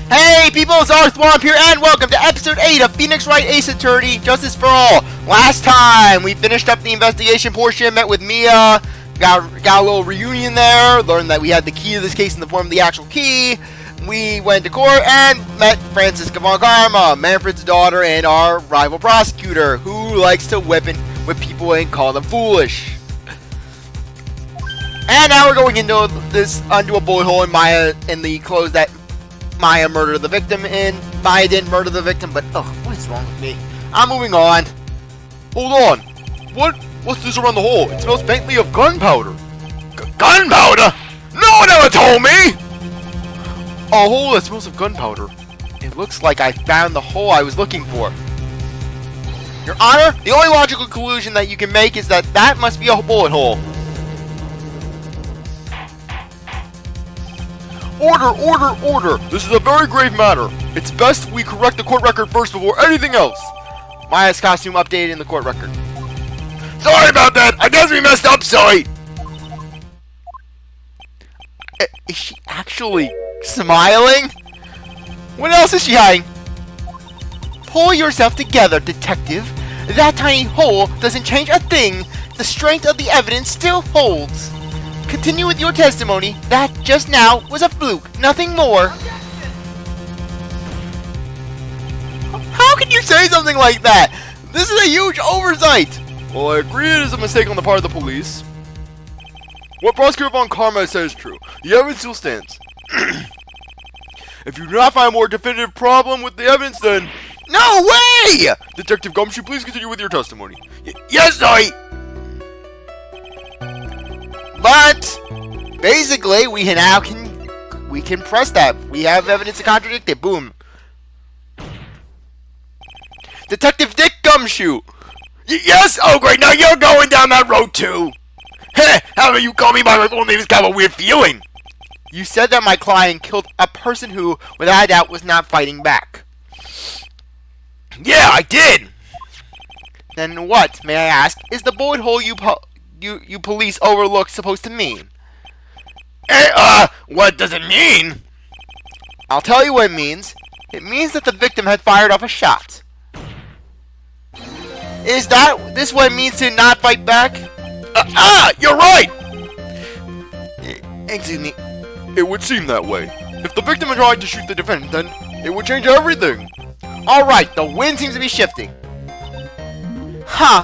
Hey people, CzarThwomp here, and welcome to episode 8 of Phoenix Wright Ace Attorney, Justice for All. Last time, we finished up the investigation portion, met with Mia, got a little reunion there, learned that we had the key to this case in the form of the actual key. We went to court and met Franziska von Karma, Manfred's daughter and our rival prosecutor, who likes to whip people and call them foolish. And now we're going into a bullet hole in Maya in the clothes that Maya murdered the victim in. Maya didn't murder the victim, but what is wrong with me? I'm moving on. Hold on. What's this around the hole? It smells faintly of gunpowder. Gunpowder? No one ever told me! A hole that smells of gunpowder. It looks like I found the hole I was looking for. Your Honor, the only logical conclusion that you can make is that must be a bullet hole. Order! This is a very grave matter. It's best we correct the court record first before anything else. Maya's costume updated in the court record. Sorry about that. I guess we messed up, sorry. Is she actually smiling? What else is she hiding? Pull yourself together, detective. That tiny hole doesn't change a thing. The strength of the evidence still holds. Continue with your testimony. That just now was a fluke, nothing more. How can you say something like that? This is a huge oversight. Well, I agree it is a mistake on the part of the police. What Prosecutor von Karma says is true. The evidence still stands. If you do not find a more definitive problem with the evidence, then... No way! Detective Gumshoe, please continue with your testimony. Yes, sorry. But basically, we can press that. We have evidence to contradict it. Boom. Detective Dick Gumshoe. Yes. Oh, great. Now you're going down that road too. Heh. How about you call me by my full name? It's kind of a weird feeling. You said that my client killed a person who, without a doubt, was not fighting back. Yeah, I did. Then what, may I ask, is the bullet hole you police overlooked supposed to mean? What does it mean? I'll tell you what it means. It means that the victim had fired off a shot. Is this what it means to not fight back? You're right! Excuse me. It would seem that way. If the victim had tried to shoot the defendant, then it would change everything. Alright, the wind seems to be shifting. Huh.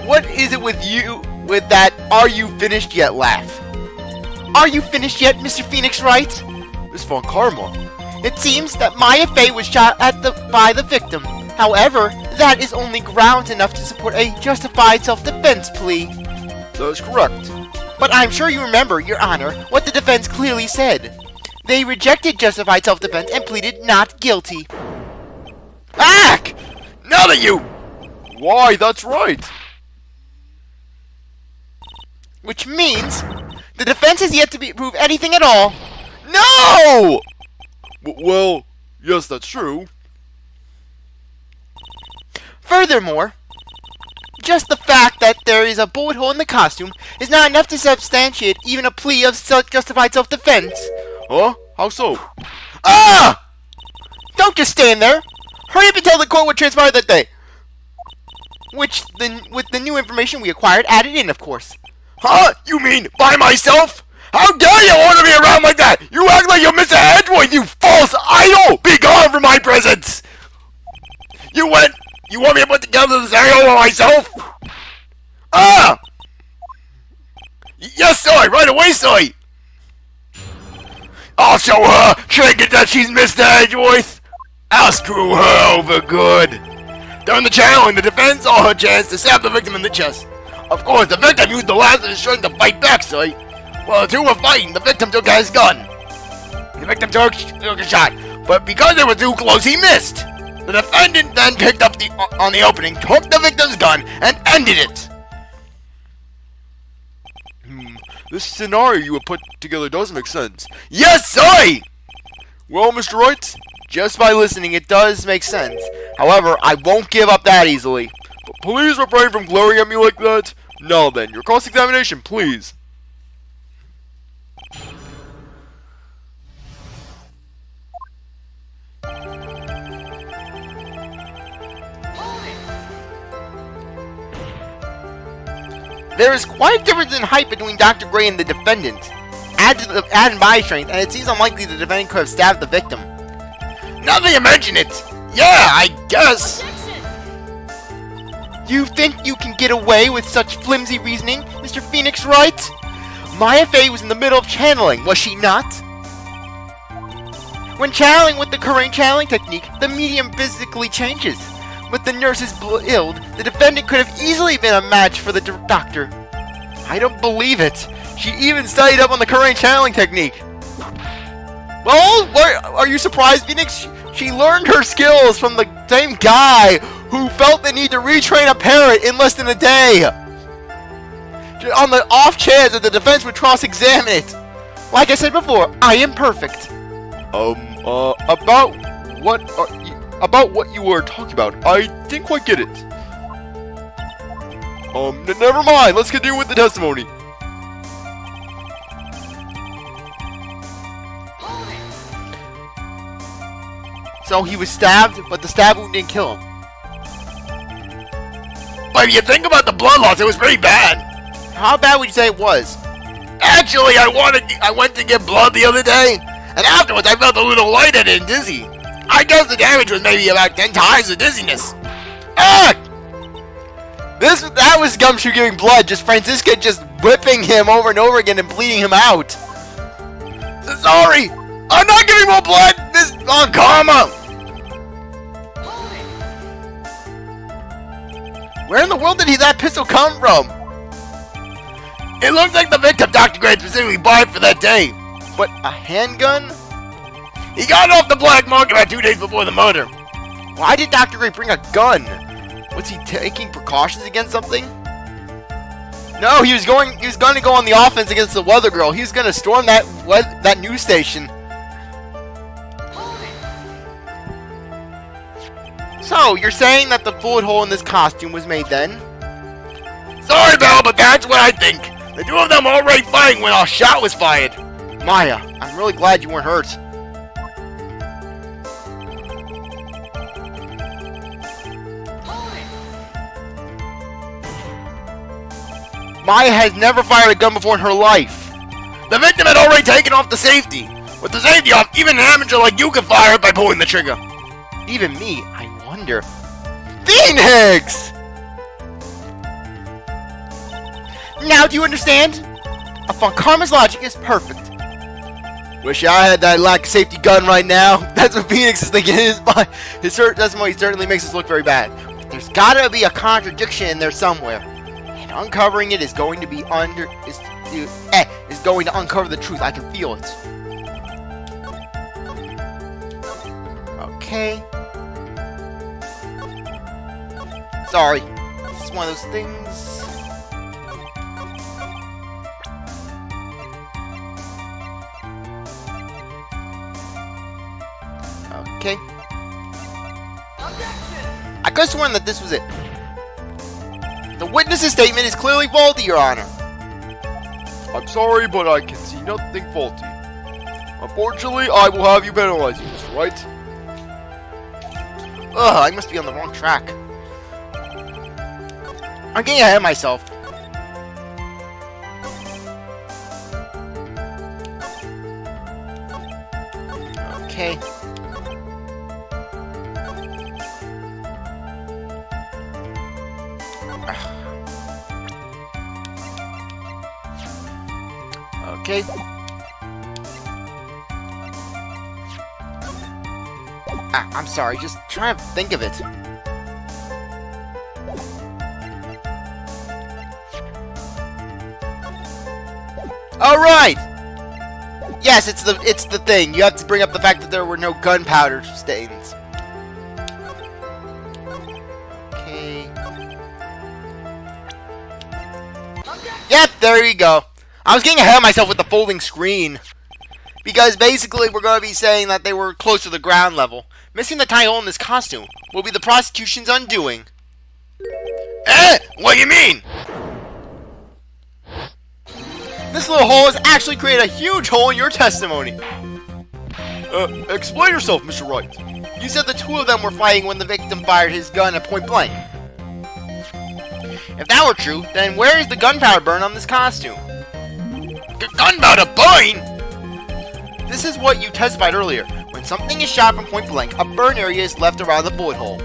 What is it with you, with that "are you finished yet" laugh? Are you finished yet, Mr. Phoenix Wright? Miss von Karma. It seems that Maya Fey was shot by the victim. However, that is only grounds enough to support a justified self-defense plea. That is correct. But I'm sure you remember, Your Honor, what the defense clearly said. They rejected justified self-defense and pleaded not guilty. Back! Now that you... Why, that's right. Which means the defense has yet to prove anything at all. No! Well, yes, that's true. Furthermore, just the fact that there is a bullet hole in the costume is not enough to substantiate even a plea of justified self-defense. Huh? How so? Ah! Don't just stand there. Hurry up and tell the court what transpired that day. With the new information we acquired added in, of course. Huh? You mean by myself? How dare you order me around like that? You act like you're Mr. Edgeworth, you false idol! Be gone from my presence! You want me to put together this area by myself? Yes, sir! Right away, sir! I'll show her, trinket that she's Mr. Edgeworth! I'll screw her over good! During the channeling, the defense saw her chance to stab the victim in the chest. Of course, the victim used the last of his strength to fight back, sir. While the two were fighting, the victim took out his gun. The victim took a shot, but because they were too close, he missed. The defendant then picked up on the opening, took the victim's gun, and ended it. This scenario you have put together does make sense. Yes, sir! Well, Mr. Wright, just by listening, it does make sense. However, I won't give up that easily. but please refrain from glaring at me like that. Now then, your cross-examination, please. There is quite a difference in height between Dr. Gray and the defendant. Add in body strength, and it seems unlikely the defendant could have stabbed the victim. Now that you mention it, yeah, I guess. You think you can get away with such flimsy reasoning, Mr. Phoenix Wright? Maya Fey was in the middle of channeling, was she not? When channeling with the current channeling technique, the medium physically changes. With the nurse's build, the defendant could have easily been a match for the doctor. I don't believe it. She even studied up on the current channeling technique. Well, are you surprised, Phoenix? She learned her skills from the same guy who felt the need to retrain a parrot in less than a day. On the off chance that the defense would cross-examine it. Like I said before, I am perfect. About what you were talking about, I didn't quite get it. Never mind, let's continue with the testimony. So he was stabbed, but the stab wound didn't kill him. But if you think about the blood loss, it was pretty bad. How bad would you say it was? Actually, I went to get blood the other day, and afterwards I felt a little lightheaded and dizzy. I guess the damage was maybe about 10 times the dizziness. Ah! That was Gumshoe giving blood, just Franziska just whipping him over and over again and bleeding him out. Sorry, I'm not giving more blood. This is on karma. Where in the world did that pistol come from? It looks like the victim Dr. Gray specifically bought it for that day. But a handgun? He got it off the black market about 2 days before the murder. Why did Dr. Gray bring a gun? Was he taking precautions against something? No, he was going to go on the offense against the weather girl. He was going to storm that news station. So, you're saying that the bullet hole in this costume was made then? Sorry, Belle, but that's what I think. The two of them were already fighting when our shot was fired. Maya, I'm really glad you weren't hurt. Maya has never fired a gun before in her life. The victim had already taken off the safety. With the safety off, even an amateur like you could fire it by pulling the trigger. Even me, I wonder. Phoenix! Now do you understand? Von Karma's logic is perfect. Wish I had that lack of safety gun right now. That's what Phoenix is thinking in his mind. His testimony certainly makes us look very bad. But there's gotta be a contradiction in there somewhere. And uncovering it is going to be is going to uncover the truth. I can feel it. Okay. Sorry. This is one of those things. Okay. I could have sworn that this was it. The witness's statement is clearly faulty, Your Honor. I'm sorry, but I can see nothing faulty. Unfortunately, I will have you penalized, Mr. Wright. Ugh, I must be on the wrong track. I'm getting ahead of myself. Okay. Okay. I'm sorry, just trying to think of it. Alright! Yes, it's the thing. You have to bring up the fact that there were no gunpowder stains. Okay. Yep, there you go. I was getting ahead of myself with the folding screen. Because basically we're going to be saying that they were close to the ground level. Missing the tiny hole in this costume will be the prosecution's undoing. What do you mean? This little hole has actually created a huge hole in your testimony. Explain yourself, Mr. Wright. You said the two of them were fighting when the victim fired his gun at point blank. If that were true, then where is the gunpowder burn on this costume? Gunpowder burn? This is what you testified earlier. When something is shot from point blank, a burn area is left around the bullet hole.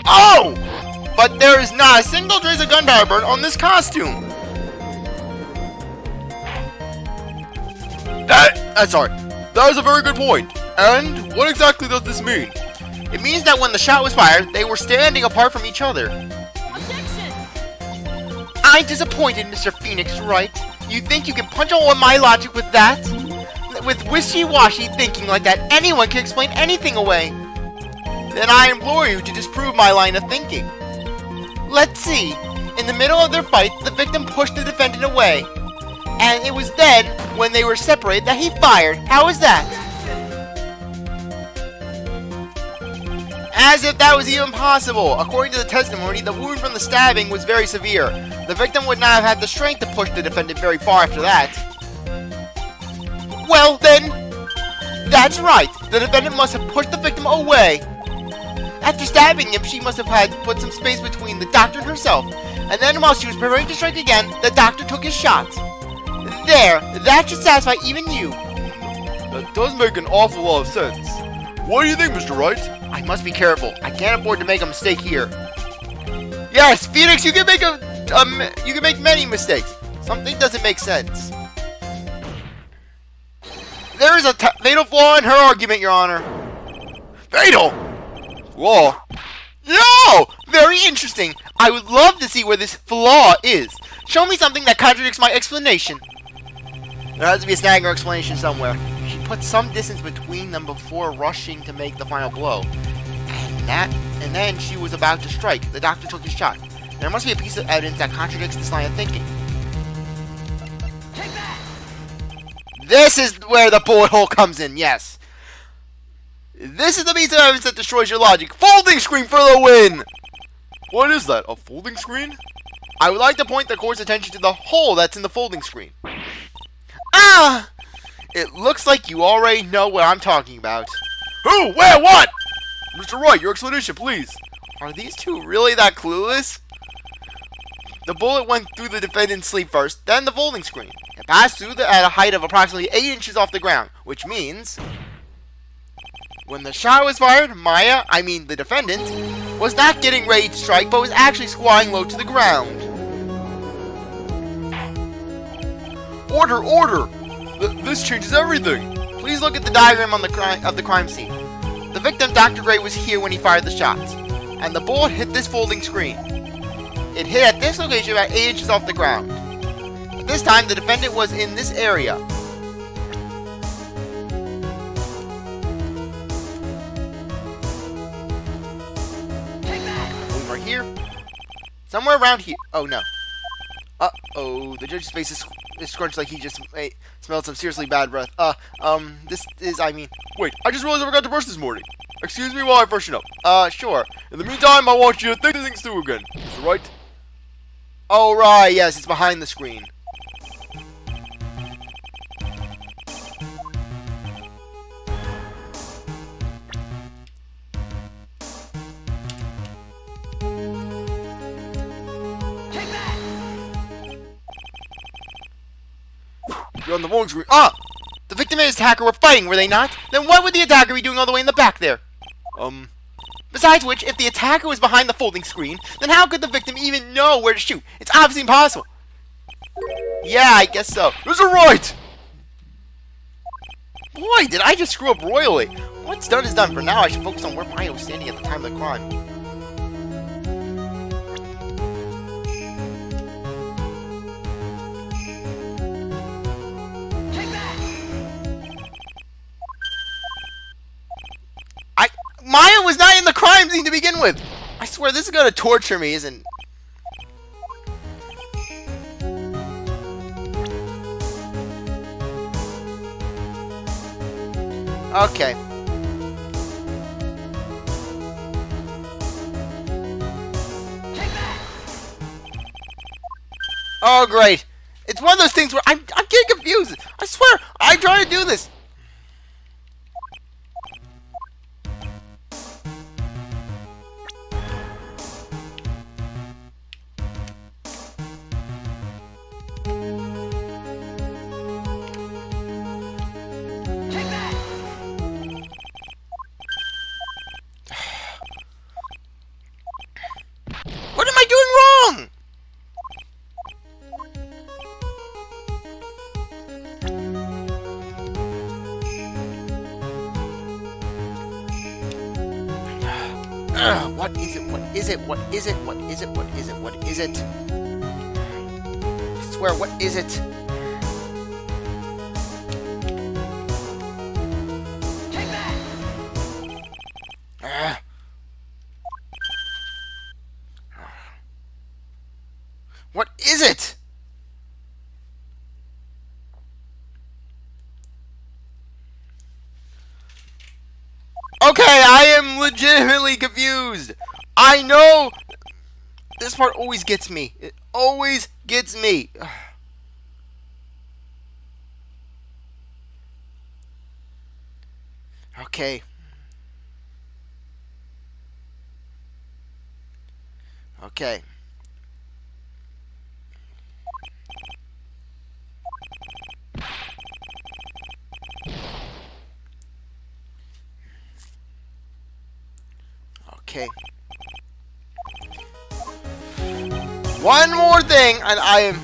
Oh! But there is not a single trace of gunpowder burn on this costume. That is a very good point. And what exactly does this mean? It means that when the shot was fired, they were standing apart from each other. Objection! I'm disappointed, Mr. Phoenix Wright. You think you can punch a hole in my logic with that? With wishy-washy thinking like that, anyone can explain anything away. Then I implore you to disprove my line of thinking. Let's see. In the middle of their fight, the victim pushed the defendant away. And it was then, when they were separated, that he fired. How is that? As if that was even possible. According to the testimony, the wound from the stabbing was very severe. The victim would not have had the strength to push the defendant very far after that. Well then, that's right. The defendant must have pushed the victim away. After stabbing him, she must have had put some space between the doctor and herself. And then while she was preparing to strike again, the doctor took his shot. There, that should satisfy even you. That does make an awful lot of sense. What do you think, Mr. Wright? I must be careful. I can't afford to make a mistake here. Yes, Phoenix, you can make many mistakes. Something doesn't make sense. There is a fatal flaw in her argument, Your Honor. Fatal? Flaw? No! Very interesting. I would love to see where this flaw is. Show me something that contradicts my explanation. There has to be a snag or explanation somewhere. She put some distance between them before rushing to make the final blow. And then she was about to strike. The doctor took his shot. There must be a piece of evidence that contradicts this line of thinking. Take that! This is where the bullet hole comes in, yes. This is the piece of evidence that destroys your logic. Folding screen for the win! What is that, a folding screen? I would like to point the court's attention to the hole that's in the folding screen. Ah! It looks like you already know what I'm talking about. Who? Where? What? Mr. Wright, your explanation, please. Are these two really that clueless? The bullet went through the defendant's sleeve first, then the folding screen. It passed through at a height of approximately 8 inches off the ground, which means... when the shot was fired, Maya, the defendant, was not getting ready to strike, but was actually squatting low to the ground. Order, order! This changes everything. Please look at the diagram on of the crime scene. The victim, Dr. Gray, was here when he fired the shots, and the bullet hit this folding screen. It hit at this location about 8 inches off the ground. At this time, the defendant was in this area. Over here. Somewhere around here. Oh no. Uh-oh, the judge's face is scrunched like he just smelled some seriously bad breath. This is, Wait, I just realized I forgot to brush this morning. Excuse me while I freshen up. Sure. In the meantime, I want you to think things through again. Mr. Wright? Oh, right, yes, it's behind the screen. You're on the wrong screen. Ah! The victim and his attacker were fighting, were they not? Then what would the attacker be doing all the way in the back there? Besides which, if the attacker was behind the folding screen, then how could the victim even know where to shoot? It's obviously impossible. Yeah, I guess so. Mr. Wright! Boy, did I just screw up royally. What's done is done. For now, I should focus on where Maya was standing at the time of the crime. Maya was not in the crime scene to begin with! I swear, this is gonna torture me, isn't... Okay. Oh, great. It's one of those things where I'm getting confused. I swear, I'm trying to do this. What is it? What is it? What is it? What is it? What is it? What is it? I swear, what is it? Take that! What is it? Okay, I am legitimately confused. I know this part always gets me. It always gets me. Okay. Okay. Okay. One more thing, and I am...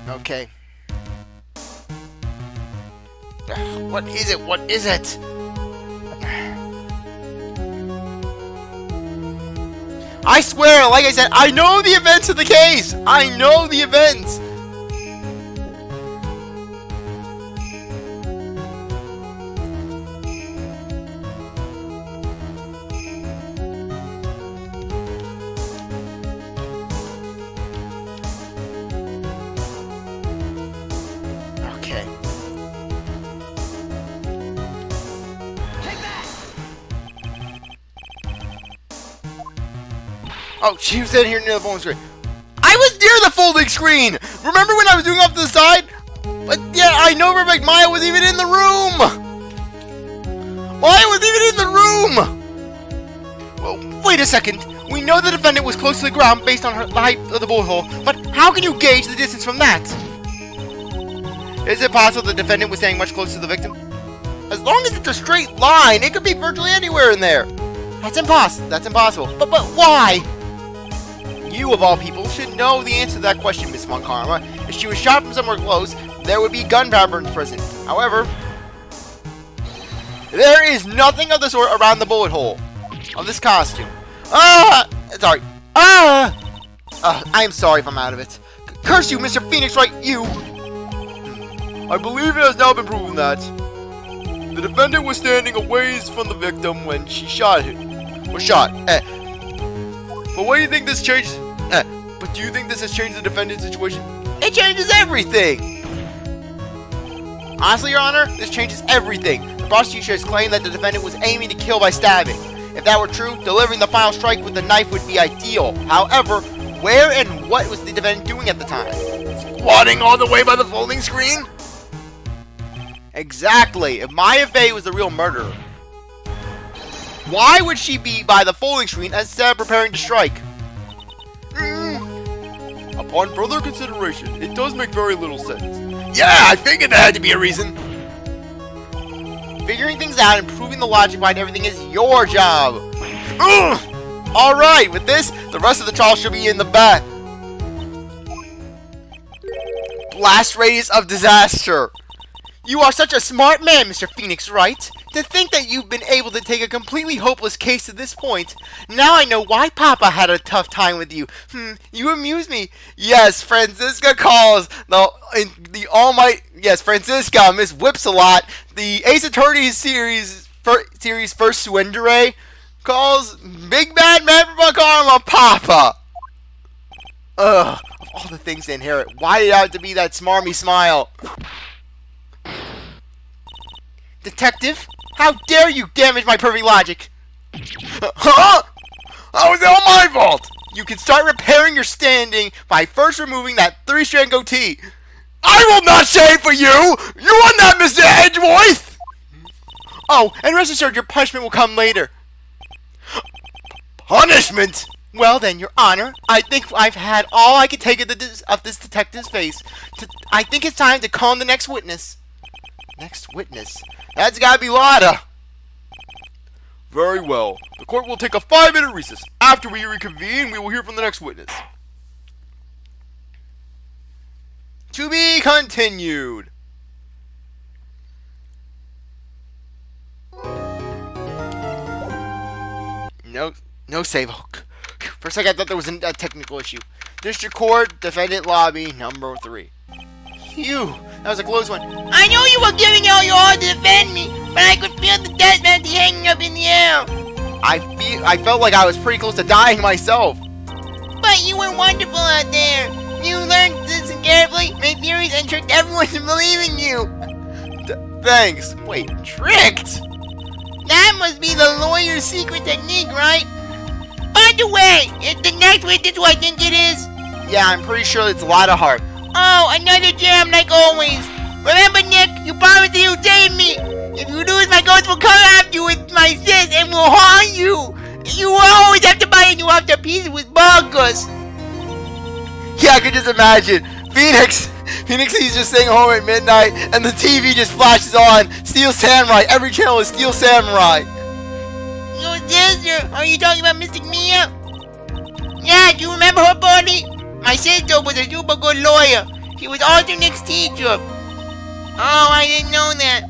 Okay. What is it? What is it? I swear, like I said, I know the events of the case! I know the events! Okay. Take that! Oh, she was sitting here near the folding screen. I was near the folding screen! Remember when I was doing off to the side? But yeah, I know Rebecca Maya was even in the room! Maya was even in the room! Well, wait a second. We know the defendant was close to the ground based on the height of the bullet hole, but how can you gauge the distance from that? Is it possible the defendant was standing much closer to the victim? As long as it's a straight line, it could be virtually anywhere in there. That's impossible. That's impossible. But why? You, of all people, should know the answer to that question, Miss Von Karma. If she was shot from somewhere close, there would be gunpowder present. However, there is nothing of the sort around the bullet hole of this costume. Sorry. I am sorry if I'm out of it. Curse you, Mr. Phoenix Wright, you! I believe it has now been proven that the defendant was standing a ways from the victim when she shot him. Was shot. But what do you think this changed? But do you think this has changed the defendant's situation? It changes everything! Honestly, Your Honor, this changes everything. The prosecution has claimed that the defendant was aiming to kill by stabbing. If that were true, delivering the final strike with the knife would be ideal. However, where and what was the defendant doing at the time? Squatting all the way by the folding screen? Exactly. If Maya Fey was the real murderer, why would she be by the folding screen instead of preparing to strike? Upon further consideration, it does make very little sense. Yeah, I figured there had to be a reason. Figuring things out and proving the logic behind everything is your job. Alright, with this, the rest of the trial should be in the back. Blast radius of disaster. You are such a smart man, Mr. Phoenix Wright. To think that you've been able to take a completely hopeless case to this point. Now I know why Papa had a tough time with you. You amuse me. Yes, Franziska calls the almighty. Yes, Franziska, Miss Whips-a-Lot, the Ace Attorney series first Suendere, calls Big Bad Man from Karma Papa. Ugh, of all the things to inherit, why did it have to be that smarmy smile? Detective, how dare you damage my perfect logic? Huh? How is it all my fault? You can start repairing your standing by first removing that 3-strand goatee. I will not shave for you! You are not Mr. Edgeworth! Oh, and rest assured your punishment will come later. Punishment? Well then, Your Honor, I think I've had all I can take of this detective's face. I think it's time to call in the next witness. Next witness? That's gotta be Lotta. Very well. The court will take a 5-minute recess. After we reconvene, we will hear from the next witness. To be continued. No save. Oh, for a second, I thought there was a technical issue. District Court, Defendant Lobby, number 3. Phew, that was a close one. I know you were giving all your all to defend me, but I could feel the death penalty hanging up in the air. I felt like I was pretty close to dying myself. But you were wonderful out there. You learned to listen carefully, made theories, and tricked everyone to believe in you. Thanks. Wait, tricked? That must be the lawyer's secret technique, right? By the way, is the next witness who I think it is? Yeah, I'm pretty sure it's a lot of heart. Oh, another jam like always. Remember, Nick, you promised that you'd save me. If you lose, my ghost will come after you with my sis and will haunt you. You will always have to buy a new after pieces with burgers. Yeah, I could just imagine. Phoenix, he's just staying home at midnight, and the TV just flashes on. Steel Samurai. Every channel is Steel Samurai. Your sister? Are you talking about Mystic Mia? Yeah, do you remember her, buddy? My sister was a super good lawyer. She was Arthur Nick's teacher. Oh, I didn't know that.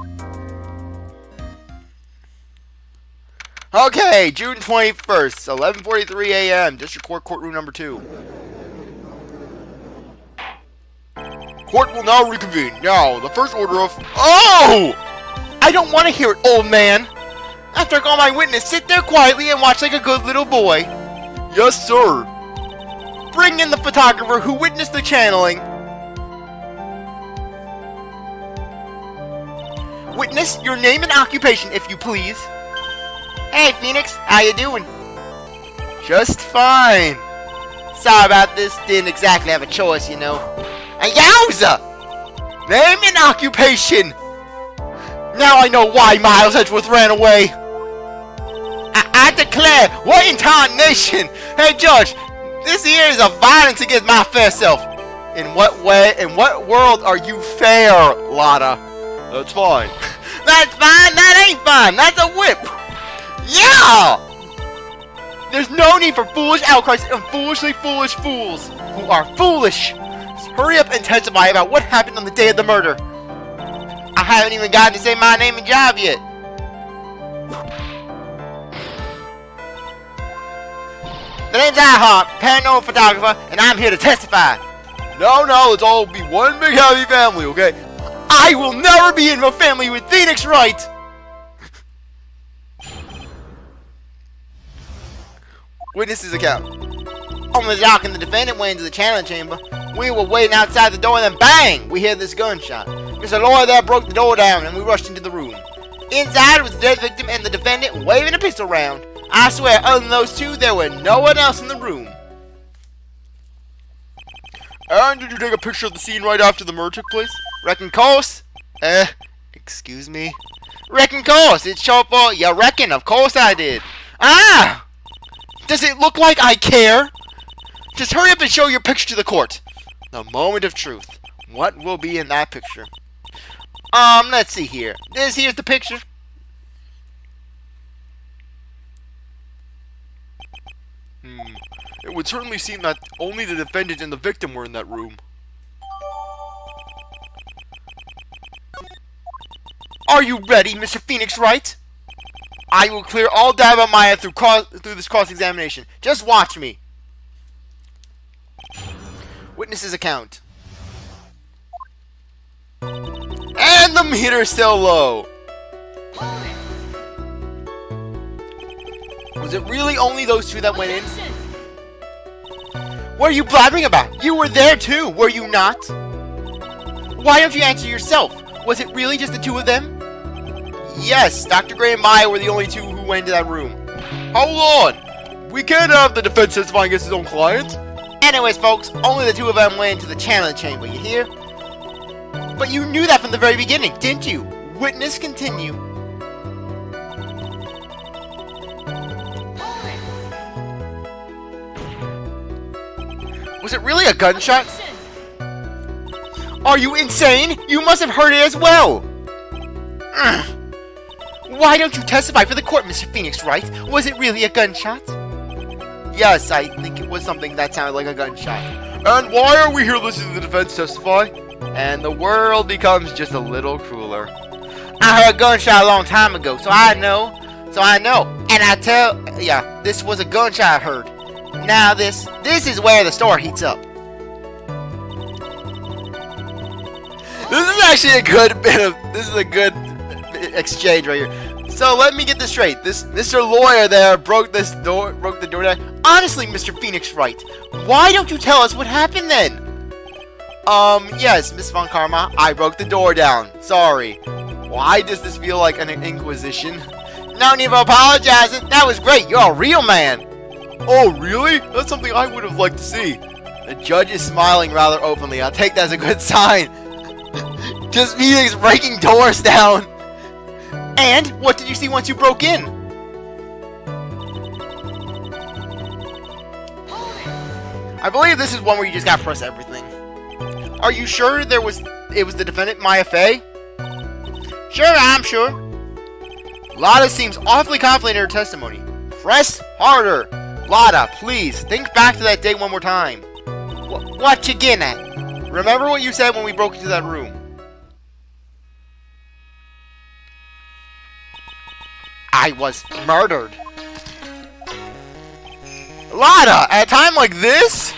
Okay, June 21st, 11:43 a.m. District Court, courtroom number 2. Court will now reconvene. Now, the first order of... Oh! I don't want to hear it, old man. After I call my witness, sit there quietly and watch like a good little boy. Yes, sir. Bring in the photographer who witnessed the channeling. Witness, your name and occupation, if you please. Hey, Phoenix, how you doing? Just fine. Sorry about this, didn't exactly have a choice, you know. Yowza! Name and occupation! Now I know why Miles Edgeworth ran away. I declare, what in tarnation? Hey, Judge, this here is a violence against my fair self. In what way, in what world are you fair, Lotta? That's fine. That's fine, that ain't fine, that's a whip. Yeah! There's no need for foolish outcries and foolishly foolish fools who are foolish. Just hurry up and testify about what happened on the day of the murder. I haven't even gotten to say my name and job yet. The name's CzarThwomp, paranormal photographer, and I'm here to testify. No, let's all be one big happy family, okay? I will never be in a family with Phoenix Wright. Witness's account. On the dock and the defendant went into the channeling chamber. We were waiting outside the door and then bang! We heard this gunshot. Mr. Lawyer there broke the door down and we rushed into the room. Inside was the dead victim and the defendant waving a pistol around. I swear, other than those two, there were no one else in the room. And did you take a picture of the scene right after the murder took place? Reckon course? Excuse me? Reckon course, it's short for, you reckon, of course I did. Ah! Does it look like I care? Just hurry up and show your picture to the court. The moment of truth. What will be in that picture? Let's see here. Here's the picture. It would certainly seem that only the defendant and the victim were in that room. Are you ready, Mr. Phoenix Wright? I will clear all doubt about Maya through this cross-examination. Just watch me. Witness's account. And the meter's still low. Was it really only those two that went in? What are you blabbering about? You were there too, were you not? Why don't you answer yourself? Was it really just the two of them? Yes, Dr. Gray and Maya were the only two who went into that room. Hold on! We can't have the defense testifying against his own client. Anyways, folks, only the two of them went into the channeling chamber, you hear? But you knew that from the very beginning, didn't you? Witness continue. Was it really a gunshot? Are you insane? You must have heard it as well. Why don't you testify for the court, Mr. Phoenix Wright? Was it really a gunshot? Yes, I think it was something that sounded like a gunshot. And why are we here listening to the defense testify? And the world becomes just a little crueler. I heard a gunshot a long time ago, so I know. So I know. And I tell, yeah, this was a gunshot I heard. Now this is where the store heats up. This is actually a good bit of. This is a good exchange right here. So let me get this straight. This Mr. Lawyer there broke the door down. Honestly, Mr. Phoenix Wright, why don't you tell us what happened then? Yes, Miss Von Karma, I broke the door down. Sorry. Why does this feel like an inquisition? No need for apologizing. That was great. You're a real man. Oh, really? That's something I would have liked to see. The judge is smiling rather openly. I'll take that as a good sign. Just Phoenix breaking doors down. And what did you see once you broke in? I believe this is one where you just gotta press everything. Are you sure it was the defendant, Maya Fey? Sure, I'm sure. Lada seems awfully confident in her testimony. Press harder. Lada, please, think back to that day one more time. What you getting at? Remember what you said when we broke into that room. I was murdered. Lada, at a time like this?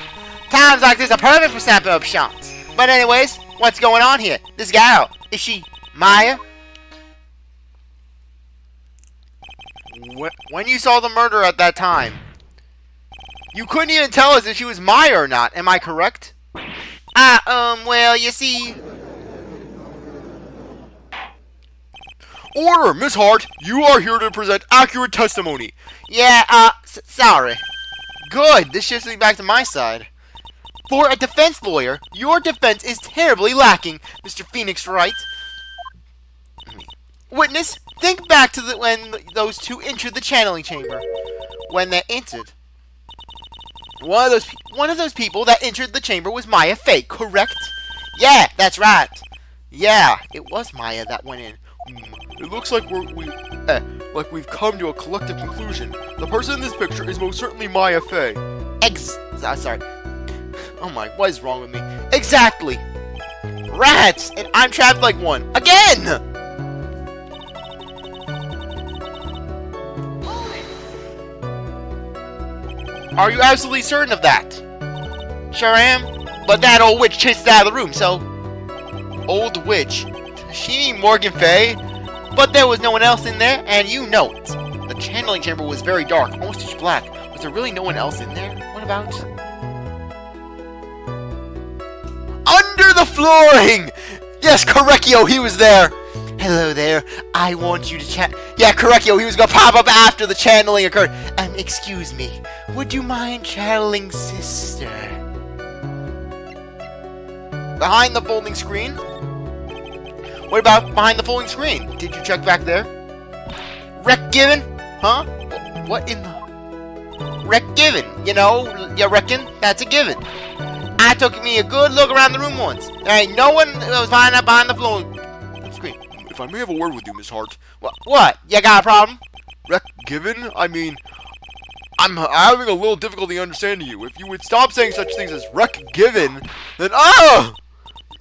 Times like this are perfect for snapping up shots. But anyways, what's going on here? This gal, is she Maya? When you saw the murder at that time, you couldn't even tell us if she was Maya or not, am I correct? Well, you see... Order, Miss Hart, you are here to present accurate testimony. Yeah, sorry. Good, this shifts me back to my side. For a defense lawyer, your defense is terribly lacking, Mr. Phoenix Wright. Witness, think back to when those two entered the channeling chamber. When they entered, one of those people that entered the chamber was Maya Fey, correct? Yeah, that's right. Yeah, it was Maya that went in. It looks like we've come to a collective conclusion. The person in this picture is most certainly Maya Fey. Sorry. Oh my, what is wrong with me? Exactly. Rats, and I'm trapped like one again. Are you absolutely certain of that? Sure am. But that old witch chased us out of the room, so... Old witch? Does she mean Morgan Fey? But there was no one else in there, and you know it. The channeling chamber was very dark, almost pitch black. Was there really no one else in there? What about... Under the flooring! Yes, Correcchio, he was there! Hello there, I want you to chat... Yeah, Correcchio, he was gonna pop up after the channeling occurred. Excuse me, would you mind channeling sister? Behind the folding screen? What about behind the folding screen? Did you check back there? Rec given? Huh? What in the... Rec given, you know, you reckon? That's a given. I took me a good look around the room once. There ain't no one that was behind the folding screen. If I may have a word with you, Miss Hart. What? You got a problem? Rec given? I mean... I'm having a little difficulty understanding you. If you would stop saying such things as rec given, then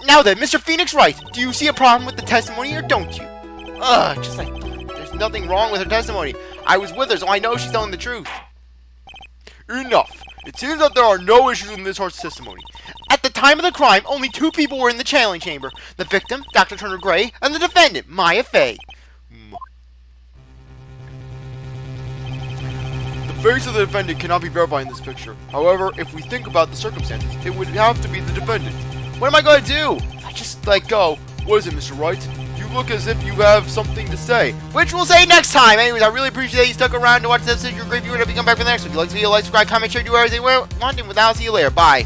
Now then, Mr. Phoenix Wright, do you see a problem with the testimony or don't you? Just like, there's nothing wrong with her testimony. I was with her, so I know she's telling the truth. Enough. It seems that there are no issues in Miss Hart's testimony. At the time of the crime, only two people were in the channeling chamber. The victim, Dr. Turner Gray, and the defendant, Maya Fey. The face of the defendant cannot be verified in this picture. However, if we think about the circumstances, it would have to be the defendant. What am I going to do? I just let go. What is it, Mr. Wright? You look as if you have something to say. Which we'll say next time. Anyways, I really appreciate that you stuck around to watch this episode. You're a great viewer. If you come back for the next one, if you like the video, like, subscribe, comment, share, do everything you want. And without, I'll see you later. Bye.